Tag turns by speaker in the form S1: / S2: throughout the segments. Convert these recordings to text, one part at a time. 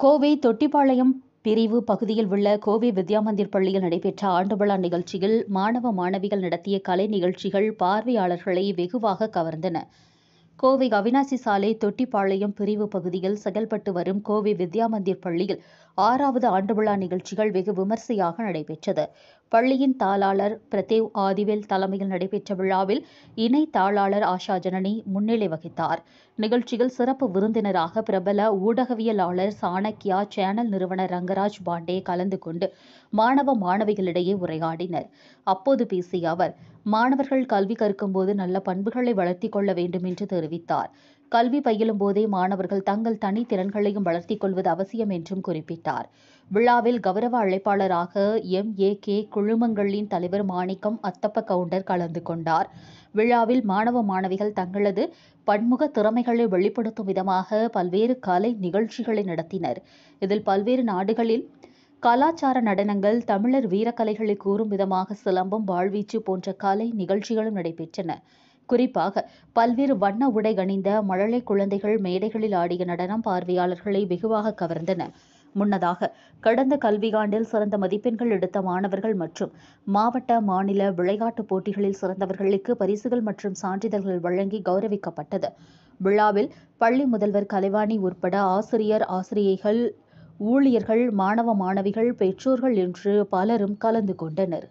S1: கோவை தொட்டிப்பாளையம் பிரிவு பகுதியில் உள்ள கோவை வித்யாமந்திர் பள்ளியில் நடைபெற்ற ஆண்டு விழா நிகழ்ச்சியில் மாணவ மாணவிகள் நடத்திய கலை நிகழ்ச்சிகள் பார்வையாளர்களை வெகுவாக கவர்ந்தன. கோவை அவினாசி சாலை தொட்டிப்பாளையம் பிரிவு பகுதியில் செயல்பட்டு வரும் கோவை வித்யாமந்திர் பள்ளியில் 6வது ஆண்டு விழா நிகழ்ச்சிகள் வெகு விமர்சையாக நடைபெற்றது. பள்ளியின் தாளாளர் பிரதேவ் ஆதிவேல் தலைமையில் நடைபெற்ற விழாவில் இணை தாளாளர் ஆஷா ஜனனி முன்னிலை வகித்தார். நிகழ்ச்சியில் சிறப்பு விருந்தினராக பிரபல ஊடகவியலாளர் சாணக்கியா, சேனல் நிறுவனர் ரங்கராஜ் பாண்டே கலந்து கொண்டு மாணவ மாணவிகளிடையே உரையாடினர். அப்போது பேசிய அவர், மாணவர்கள் கல்வி கற்கும்போது நல்ல பண்புகளை வளர்த்திக் கொள்ள வேண்டும் என்று தெரிவித்தார். கல்வி பயிலும் போதே மாணவர்கள் தங்கள் தனித்திறன்களையும் வளர்த்திக் கொள்வது அவசியம் என்றும் குறிப்பிட்டார். விழாவில் கௌரவ அழைப்பாளராக MAK குழுமங்களின் தலைவர் மாணிக்கம் அத்தப்ப கவுண்டர் கலந்து கொண்டார். விழாவில் மாணவ மாணவிகள் தங்களது பன்முக திறமைகளை வெளிப்படுத்தும் விதமாக பல்வேறு கலை நிகழ்ச்சிகளை நடத்தினர். இதில் பல்வேறு நாடுகளில் கலாச்சார நடனங்கள், தமிழர் வீரக்கலைகளை கூறும் விதமாக சிலம்பம், வாழ்வீச்சு போன்ற கலை நிகழ்ச்சிகளும் நடைபெற்றன. குறிப்பாக பல்வேறு வண்ண உடை அணிந்த மழலை குழந்தைகள் மேடைகளில் ஆடிய நடனம் பார்வையாளர்களை வெகுவாக கவர்ந்தன. முன்னதாக கடந்த கல்வியாண்டில் சிறந்த மதிப்பெண்கள் எடுத்த மாணவர்கள் மற்றும் மாவட்ட, மாநில விளையாட்டுப் போட்டிகளில் சிறந்தவர்களுக்கு பரிசுகள் மற்றும் சான்றிதழ்கள் வழங்கி கௌரவிக்கப்பட்டது. விழாவில் பள்ளி முதல்வர் கலைவாணி உட்பட ஆசிரியர், ஆசிரியைகள், ஊழியர்கள், மாணவ மாணவிகள், பெற்றோர்கள் என்று பலரும் கலந்து கொண்டனர்.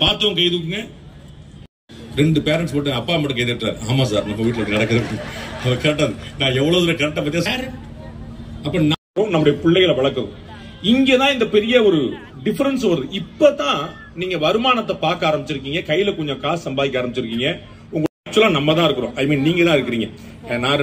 S2: பார்த்தோம் கை தூக்குங்க. 2 பேரண்ட்ஸ் போட்டு அப்பா அம்மா கை தட்டுறாரு. ஆமா சார் நம்ம வீட்டுல நடக்குது. கரெக்டா நான் எவ்வளவு தூரம் கரெக்டா பத்தியா சார். அப்ப நம்முடைய பிள்ளைகளை வளர்க்கணும். இங்கதான் இந்த பெரிய ஒரு டிஃபரன்ஸ் வருது. இப்பதான் நீங்க வருமானத்தை பார்க்க ஆரம்பிச்சிருக்கீங்க, கையில கொஞ்சம் காசு சம்பாதிக்க ஆரம்பிச்சிருக்கீங்க. உங்க ஆக்சுவலா நம்ம தான் இருக்கிறோம். ஐ மீன் நீங்க தான் இருக்கிறீங்க. நான்